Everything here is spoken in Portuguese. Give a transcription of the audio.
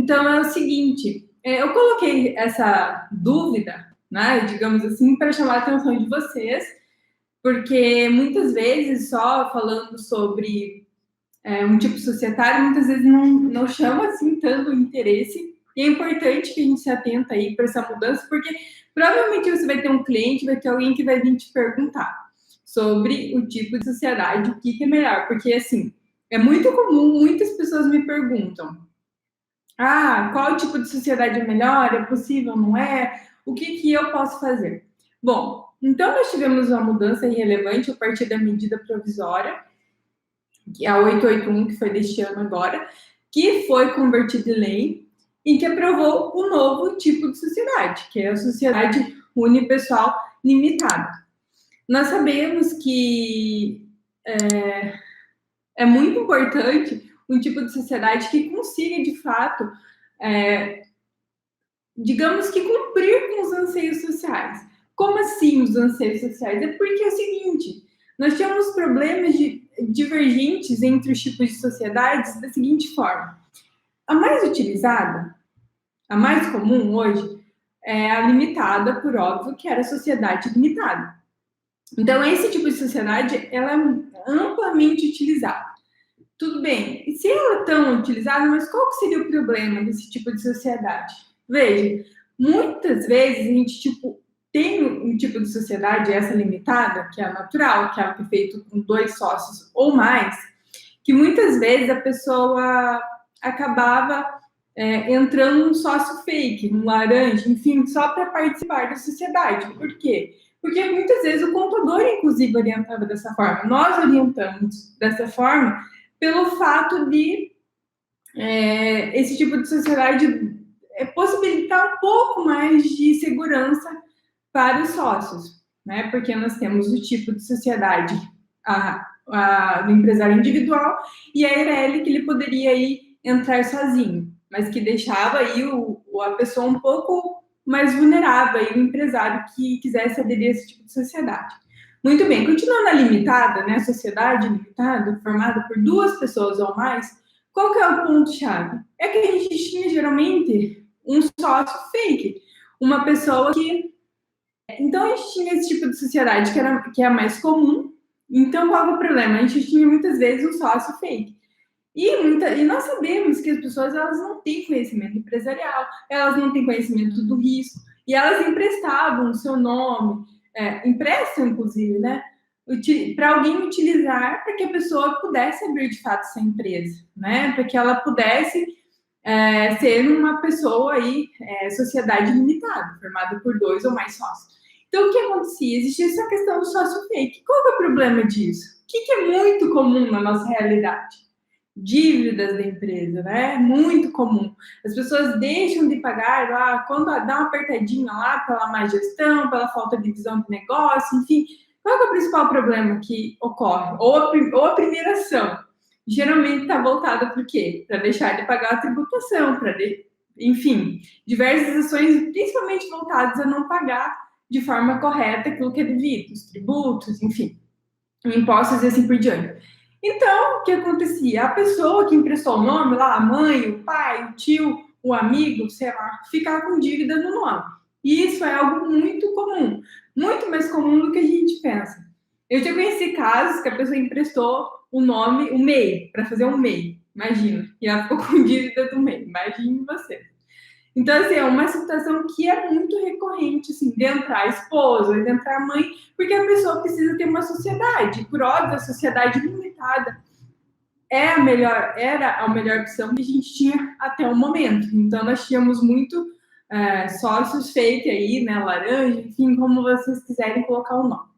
Então, é o seguinte, eu coloquei essa dúvida, né, digamos assim, para chamar a atenção de vocês, porque muitas vezes só falando sobre um tipo societário, muitas vezes não chama assim tanto interesse, e é importante que a gente se atenta aí para essa mudança, porque provavelmente você vai ter um cliente, vai ter alguém que vai vir te perguntar sobre o tipo de sociedade, o que é melhor, porque assim, é muito comum, muitas pessoas me perguntam, qual tipo de sociedade é melhor? É possível? Não é? O que eu posso fazer? Bom, então nós tivemos uma mudança irrelevante a partir da medida provisória, que é a 881, que foi deste ano agora, que foi convertida em lei e que aprovou o novo tipo de sociedade, que é a sociedade unipessoal limitada. Nós sabemos que é muito importante um tipo de sociedade que consiga, de fato, digamos que cumprir com os anseios sociais. Como assim os anseios sociais? É porque é o seguinte, nós temos problemas divergentes entre os tipos de sociedades da seguinte forma. A mais utilizada, a mais comum hoje, é a limitada, por óbvio, que era a sociedade limitada. Então, esse tipo de sociedade, ela é amplamente utilizada. Tudo bem, e se ela é tão utilizada, mas qual que seria o problema desse tipo de sociedade? Veja, muitas vezes a gente, tem um tipo de sociedade, essa limitada, que é a natural, aquela que é feita com 2 sócios ou mais, que muitas vezes a pessoa acabava entrando num sócio fake, num laranja, enfim, só para participar da sociedade. Por quê? Porque muitas vezes o contador, inclusive, orientava dessa forma. Nós orientamos dessa forma pelo fato de esse tipo de sociedade possibilitar um pouco mais de segurança para os sócios, né? Porque nós temos o tipo de sociedade do empresário individual e a EIRELI, que ele poderia aí entrar sozinho, mas que deixava aí a pessoa um pouco mais vulnerável, aí, o empresário que quisesse aderir a esse tipo de sociedade. Muito bem, continuando a limitada, né, a sociedade limitada, formada por 2 pessoas ou mais, qual que é o ponto-chave? É que a gente tinha, geralmente, um sócio fake, uma pessoa que... Então, a gente tinha esse tipo de sociedade que é a mais comum. Então, qual é o problema? A gente tinha, muitas vezes, um sócio fake. E nós sabemos que as pessoas, elas não têm conhecimento empresarial, elas não têm conhecimento do risco, e elas emprestavam o seu nome, emprestam, inclusive, né, para alguém utilizar, para que a pessoa pudesse abrir, de fato, essa empresa, né, para que ela pudesse ser uma pessoa aí, sociedade limitada, formada por 2 ou mais sócios. Então, o que acontecia? Existia essa questão do sócio fake. Qual é o problema disso? O que é muito comum na nossa realidade? Dívidas da empresa, né? Muito comum. As pessoas deixam de pagar lá, quando dá uma apertadinha lá, pela má gestão, pela falta de visão de negócio, enfim. Qual é o principal problema que ocorre? Ou a primeira ação. Geralmente está voltada para o quê? Para deixar de pagar a tributação, enfim, diversas ações, principalmente voltadas a não pagar de forma correta aquilo que é devido, os tributos, enfim, impostos e assim por diante. Então, o que acontecia? A pessoa que emprestou o nome lá, a mãe, o pai, o tio, o amigo, sei lá, ficava com dívida no nome. E isso é algo muito comum, muito mais comum do que a gente pensa. Eu já conheci casos que a pessoa emprestou o nome, o MEI, para fazer um MEI, imagina, e ela ficou com dívida do MEI, imagine você. Então, assim, é uma situação que é muito recorrente, assim, de entrar a esposa, de entrar a mãe, porque a pessoa precisa ter uma sociedade. Por óbvio, a sociedade limitada era a melhor opção que a gente tinha até o momento. Então, nós tínhamos muito sócios fake aí, né, laranja, enfim, como vocês quiserem colocar o nome.